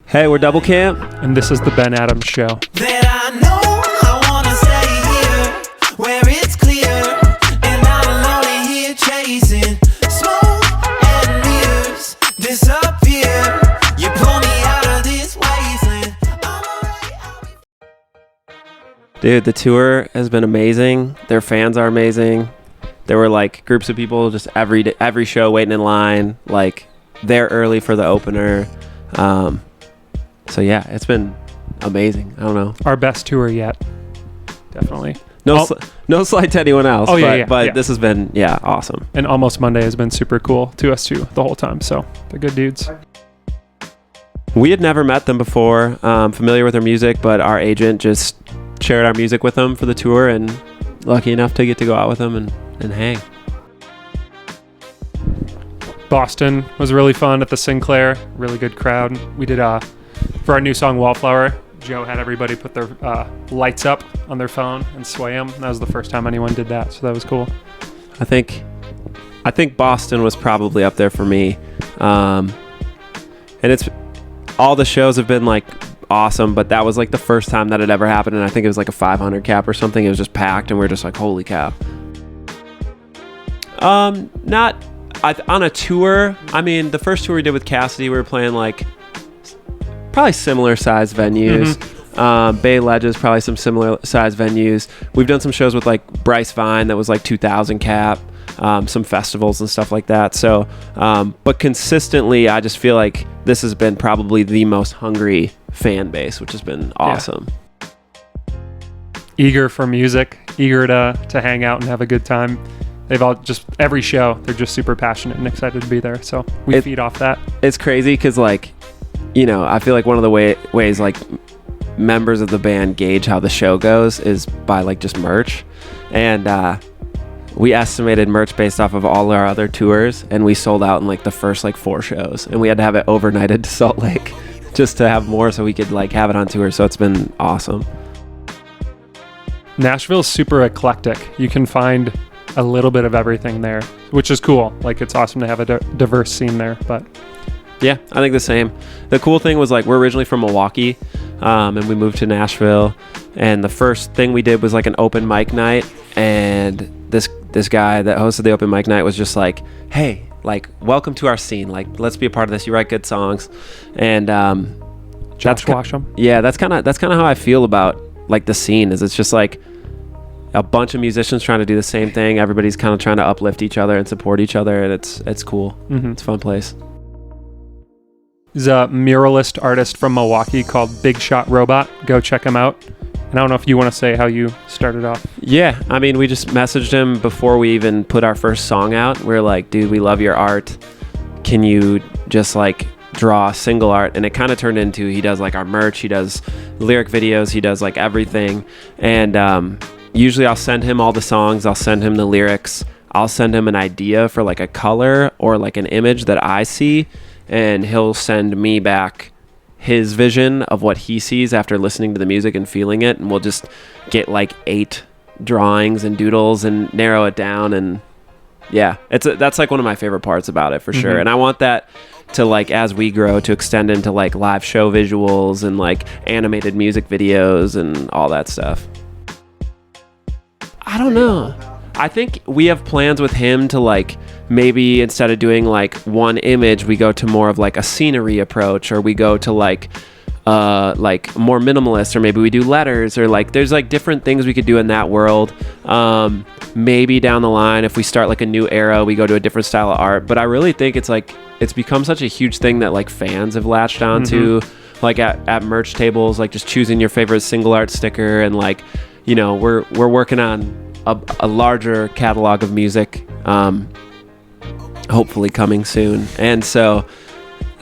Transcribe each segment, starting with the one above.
Hey, we're Doublecamp, and this is the Ben Adams Show. That I know I wanna stay here, where it's clear, and I'm only here chasing smoke and mirrors disappear. You pull me out of this wasteland. Dude, the tour has been amazing. Their fans are amazing. There were like groups of people just every show waiting in line, like there early for the opener. So yeah, it's been amazing. I don't know. Our best tour yet. Definitely. No slight to anyone else. But this has been, awesome. And Almost Monday has been super cool to us too the whole time. So they're good dudes. We had never met them before, familiar with their music, but our agent just shared our music with them for the tour, and lucky enough to get to go out with them and hang. Boston was really fun at the Sinclair. Really good crowd. We did for our new song Wallflower, Joe had everybody put their lights up on their phone and sway them. That was the first time anyone did that, so that was cool. I think Boston was probably up there for me. And it's all the shows have been like awesome, but that was like the first time that had ever happened, and I think it was like a 500 cap or something. It was just packed, and we were just like, holy cow. Not on a tour. I mean, the first tour we did with Cassidy, we were playing like probably similar size venues. Mm-hmm. Bay Ledges, probably some similar size venues. We've done some shows with like Bryce Vine that was like 2,000 cap, some festivals and stuff like that. So, but consistently, I just feel like this has been probably the most hungry fan base, which has been awesome. Yeah. Eager for music, eager to hang out and have a good time. They've all just, every show, they're just super passionate and excited to be there. So we feed off that. It's crazy because like, I feel like one of the ways like members of the band gauge how the show goes is by like just merch. And we estimated merch based off of all our other tours, and we sold out in like the first like 4 shows, and we had to have it overnighted to Salt Lake just to have more so we could like have it on tour. So it's been awesome. Nashville's super eclectic. You can find a little bit of everything there, which is cool. Like, it's awesome to have a diverse scene there. But yeah, I think the same. The cool thing was like we're originally from Milwaukee, and we moved to Nashville, and the first thing we did was like an open mic night, and this guy that hosted the open mic night was just like, hey, like, welcome to our scene, like, let's be a part of this, you write good songs. And Josh Washam. Yeah, that's kind of how I feel about like the scene. Is it's just like a bunch of musicians trying to do the same thing. Everybody's kind of trying to uplift each other and support each other, and it's cool. Mm-hmm. It's a fun place. He's a muralist artist from Milwaukee called Big Shot Robot. Go check him out. And I don't know if you want to say how you started off. Yeah, I mean, we just messaged him before we even put our first song out. We were like, dude, we love your art. Can you just like draw single art? And it kind of turned into, he does like our merch, he does lyric videos, he does like everything. And usually I'll send him all the songs, I'll send him the lyrics, I'll send him an idea for like a color or like an image that I see, and he'll send me back his vision of what he sees after listening to the music and feeling it, and we'll just get like 8 drawings and doodles and narrow it down. And yeah, that's like one of my favorite parts about it for sure. And I want that to like, as we grow, to extend into like live show visuals and like animated music videos and all that stuff. I don't know. I think we have plans with him to like, maybe instead of doing like one image, we go to more of like a scenery approach, or we go to like more minimalist, or maybe we do letters, or like there's like different things we could do in that world. Maybe down the line, if we start like a new era, we go to a different style of art. But I really think it's like, it's become such a huge thing that like fans have latched onto, like at merch tables, like just choosing your favorite single art sticker, and like, we're working on a larger catalog of music, hopefully coming soon. And so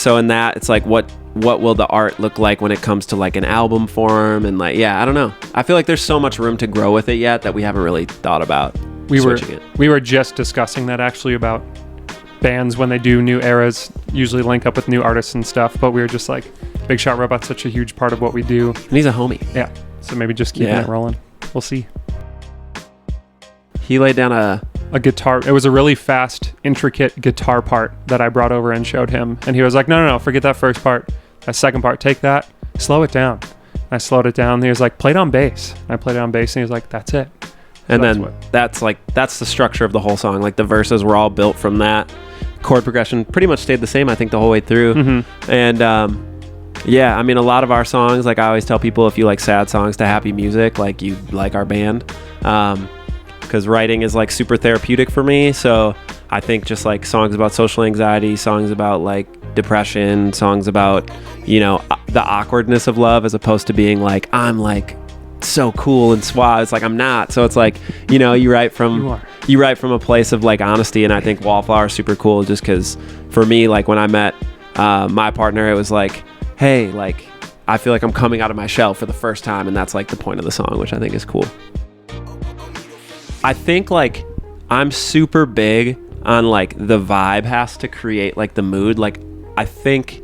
in that, it's like, what will the art look like when it comes to like an album form? And like, I don't know. I feel like there's so much room to grow with it yet that we haven't really thought about switching it. We were just discussing that actually, about bands when they do new eras usually link up with new artists and stuff, but we were just like, Big Shot Robot's such a huge part of what we do. And he's a homie. Yeah. So maybe just keeping it rolling. We'll see. He laid down a guitar. It was a really fast, intricate guitar part that I brought over and showed him. And he was like, no, forget that first part. a second part, take that, slow it down. I slowed it down. He was like, play it on bass. I played it on bass, and he was like, that's it. And then that's the structure of the whole song. Like the verses were all built from that. Chord progression pretty much stayed the same, I think, the whole way through. Mm-hmm. And yeah, I mean, a lot of our songs, like I always tell people, if you like sad songs to happy music, like you like our band, because writing is like super therapeutic for me. So I think just like songs about social anxiety, songs about like depression, songs about, you know, the awkwardness of love, as opposed to being like, I'm like so cool and suave. It's like I'm not. So it's like, you know, you write from a place of like honesty. And I think Wallflower is super cool, just because for me, like when I met my partner, it was like, hey, like I feel like I'm coming out of my shell for the first time, and that's like the point of the song, which I think is cool. I think like I'm super big on like the vibe has to create like the mood. Like I think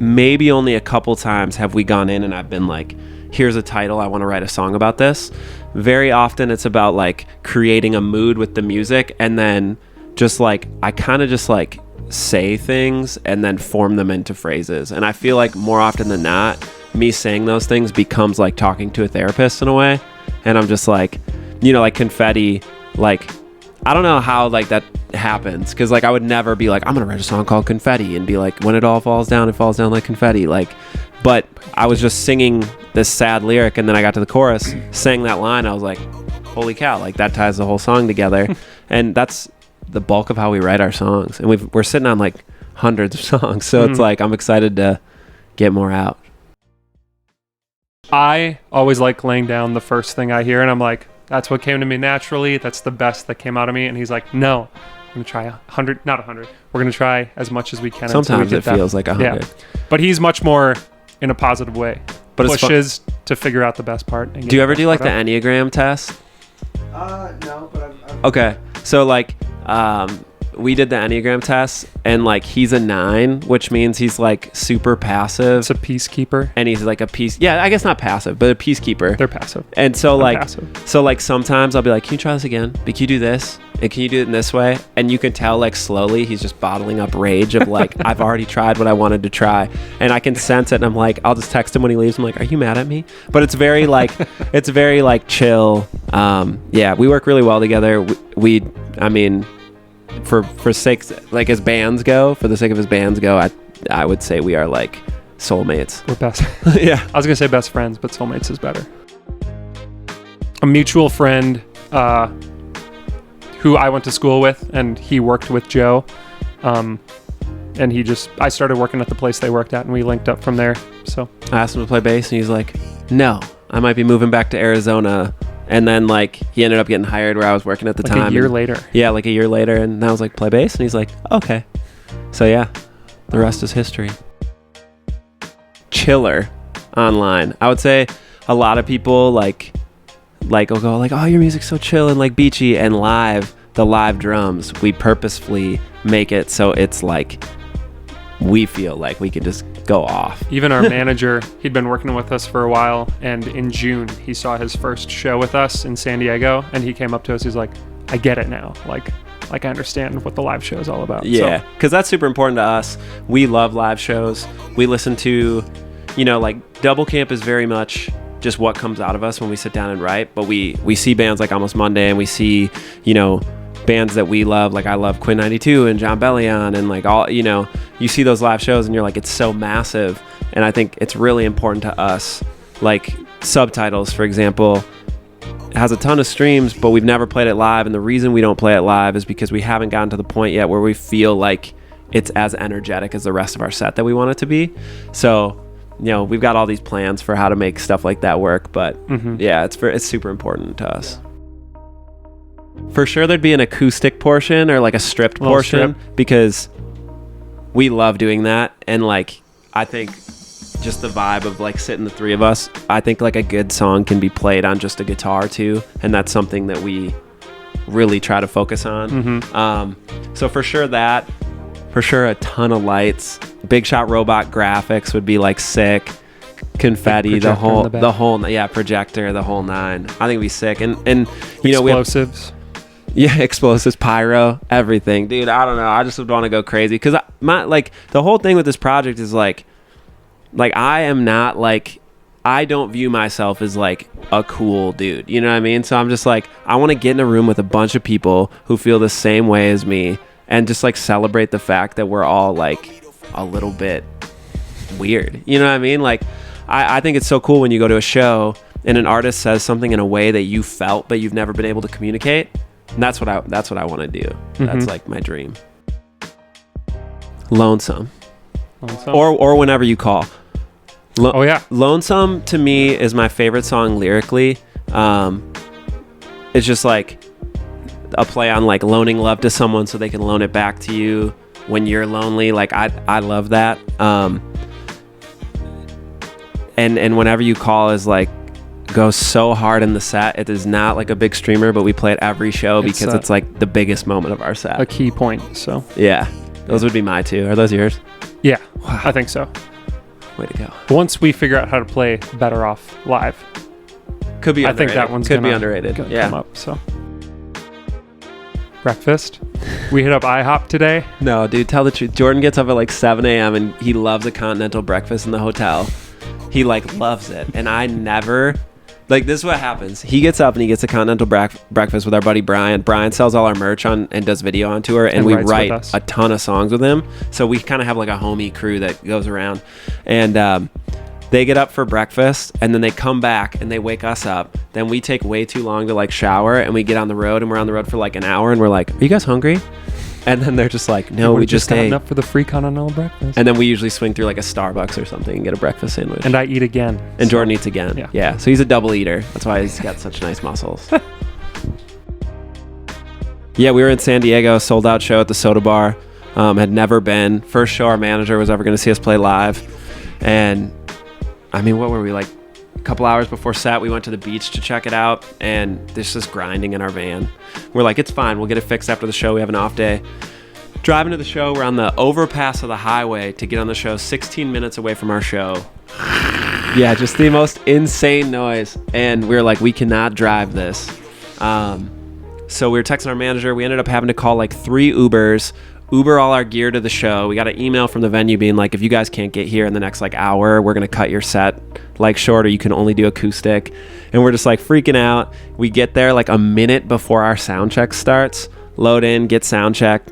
maybe only a couple times have we gone in and I've been like, here's a title, I want to write a song about this. Very often it's about like creating a mood with the music, and then just like I kind of just like say things and then form them into phrases. And I feel like more often than not, me saying those things becomes like talking to a therapist in a way. And I'm just like, you know, like Confetti, like I don't know how like that happens, because like I would never be like, I'm gonna write a song called Confetti and be like, when it all falls down, it falls down like confetti. Like, but I was just singing this sad lyric, and then I got to the chorus, sang that line, I was like, holy cow, like that ties the whole song together. And that's the bulk of how we write our songs, and we're sitting on like hundreds of songs, so it's like I'm excited to get more out. I always like laying down the first thing I hear, and I'm like, that's what came to me naturally, that's the best that came out of me. And he's like, no, I'm gonna try 100, not 100, we're gonna try as much as we can. Sometimes it feels like 100. Yeah. But he's much more in a positive way, but pushes to figure out the best part. And do you ever do like the Enneagram test? No, but I've okay, so like we did the Enneagram test, and like he's a 9, which means he's like super passive. It's a peacekeeper. And he's like I guess not passive, but a peacekeeper. They're passive. And so like passive. So like sometimes I'll be like, can you try this again? But can you do this? And can you do it in this way? And you can tell like slowly he's just bottling up rage of like, I've already tried what I wanted to try. And I can sense it, and I'm like, I'll just text him when he leaves. I'm like, are you mad at me? But it's very like it's very like chill. Yeah, we work really well together. I mean, for sake, like as bands go, for the sake of his bands go, I would say we are like soulmates. We're best. Yeah, I was gonna say best friends, but soulmates is better. A mutual friend who I went to school with, and he worked with Joe, and I started working at the place they worked at, and we linked up from there. So I asked him to play bass, and he's like, no, I might be moving back to Arizona. And then like he ended up getting hired where I was working at the time. Like a year later. Yeah, like a year later. And I was like, play bass? And he's like, okay. So yeah, the rest is history. Chiller online. I would say a lot of people like will go like, oh, your music's so chill and like beachy. And the live drums, we purposefully make it so it's like we feel like we can just go off. Even our manager, he'd been working with us for a while, and in June he saw his first show with us in San Diego, and he came up to us, he's like, I get it now, like I understand what the live show is all about. Yeah, because that's super important to us. We love live shows. We listen to, you know, like Doublecamp is very much just what comes out of us when we sit down and write, but we see bands like Almost Monday, and we see, you know, bands that we love, like I love Quinn 92 and John Bellion, and like all, you know, you see those live shows and you're like, it's so massive. And I think it's really important to us, like Subtitles, for example, has a ton of streams, but we've never played it live. And the reason we don't play it live is because we haven't gotten to the point yet where we feel like it's as energetic as the rest of our set that we want it to be. So, you know, we've got all these plans for how to make stuff like that work, but yeah, it's super important to us. For sure there'd be an acoustic portion or like a stripped portion, because we love doing that. And like, I think just the vibe of like sitting the three of us, I think like a good song can be played on just a guitar too. And that's something that we really try to focus on. So for sure a ton of lights, Big Shot Robot graphics would be like sick. Confetti, the whole projector, the whole 9. I think it'd be sick. And you know, explosives. Yeah, explosives, pyro, everything, dude. I don't know. I just would want to go crazy, because the whole thing with this project is like, like I am not like, I don't view myself as like a cool dude. You know what I mean? So I'm just like, I want to get in a room with a bunch of people who feel the same way as me and just like celebrate the fact that we're all like a little bit weird. You know what I mean? Like, I think it's so cool when you go to a show and an artist says something in a way that you felt but you've never been able to communicate. And that's what I want to do. Mm-hmm. That's like my dream. Lonesome. Lonesome. Or whenever you call. Oh yeah. Lonesome to me is my favorite song lyrically. It's just like a play on like loaning love to someone so they can loan it back to you when you're lonely. Like I love that. And whenever you call is like goes so hard in the set. It is not like a big streamer, but we play it every show because it's like the biggest moment of our set. A key point. So yeah, those would be my two. Are those yours? Yeah, wow. I think so. Way to go. Once we figure out how to play Better Off live, could be. I think that one's could be underrated. Yeah. Come up. So breakfast. We hit up IHOP today. No, dude, tell the truth. Jordan gets up at like 7 a.m. and he loves a continental breakfast in the hotel. He like loves it, and I never. Like, this is what happens. He gets up and he gets a continental breakfast with our buddy Brian. Brian sells all our merch on and does video on tour, and we write a ton of songs with him. So we kind of have like a homie crew that goes around. And they get up for breakfast, and then they come back and they wake us up. Then we take way too long to like shower, and we get on the road, and we're on the road for like an hour, and we're like, "Are you guys hungry?" And then they're just like, "No, we just ate." Up for the free continental breakfast. And then we usually swing through like a Starbucks or something and get a breakfast sandwich. And I eat again. And Jordan eats again. Yeah. Yeah. So he's a double eater. That's why he's got such nice muscles. Yeah, we were in San Diego, sold out show at the Soda Bar. Had never been. First show our manager was ever going to see us play live. And I mean, what were we like? A couple hours before set, we went to the beach to check it out, and there's just grinding in our van. We're like, it's fine, we'll get it fixed after the show, we have an off day. Driving to the show, we're on the overpass of the highway to get on the show, 16 minutes away from our show. Yeah, just the most insane noise, and we were like, we cannot drive this. So we were texting our manager. We ended up having to call like 3 Ubers, Uber all our gear to the show. We got an email from the venue being like, if you guys can't get here in the next like hour, we're gonna cut your set like short, or you can only do acoustic. And we're just like freaking out. We get there like a minute before our sound check starts, load in, get sound checked.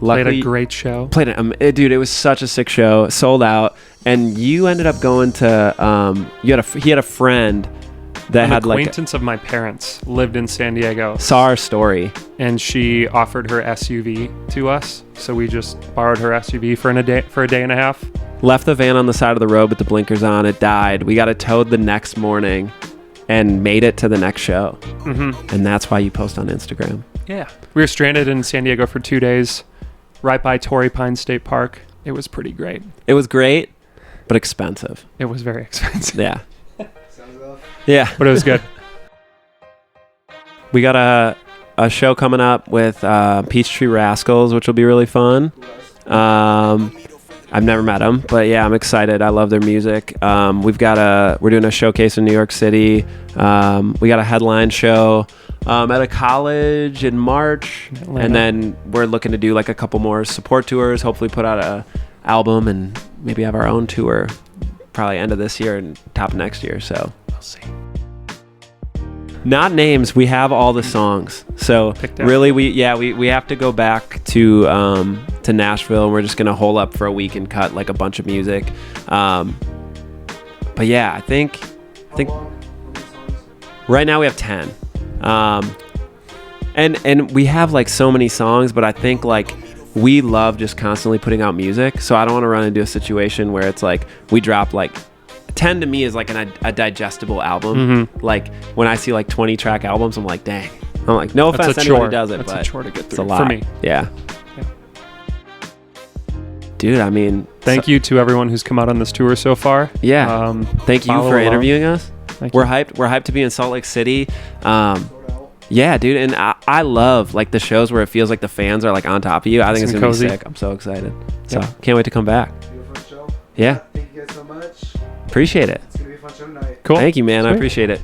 Luckily, played a great show. Dude, it was such a sick show, sold out. And you ended up going to he had a friend that had like an acquaintance of my parents lived in San Diego. Saw our story, and she offered her SUV to us, so we just borrowed her SUV for a day and a half. Left the van on the side of the road with the blinkers on. It died. We got it towed the next morning and made it to the next show. Mm-hmm. And that's why you post on Instagram. Yeah, we were stranded in San Diego for 2 days, right by Torrey Pines State Park. It was pretty great. It was great, but expensive. It was very expensive. Yeah. Sounds rough. Yeah. But it was good. We got a show coming up with Peachtree Rascals, which will be really fun. I've never met them, but yeah, I'm excited. I love their music. We're doing a showcase in New York City. We got a headline show at a college in March, and then we're looking to do like a couple more support tours. Hopefully, put out a album and maybe have our own tour, probably end of this year and top of next year. So we'll see. Not names. We have all the songs. So really, we have to go back to Nashville, and we're just gonna hole up for a week and cut like a bunch of music. But yeah, I think right now we have 10. And we have like so many songs, but I think like we love just constantly putting out music. So I don't want to run into a situation where it's like we drop like 10 to me is like a digestible album. Mm-hmm. Like when I see like 20 track albums, I'm like, dang. I'm like, no offense, anybody does it, but a chore to get through. It's a lot for me. Yeah. Dude, I mean, thank you to everyone who's come out on this tour so far. Yeah. Thank you for interviewing us. We're hyped. We're hyped to be in Salt Lake City. Yeah, dude, and I love like the shows where it feels like the fans are like on top of you. I think it's gonna be sick. I'm so excited. So can't wait to come back. Show. Yeah. Thank you guys so much. Appreciate it. It's gonna be a fun show tonight. Cool. Thank you, man. Sweet. I appreciate it.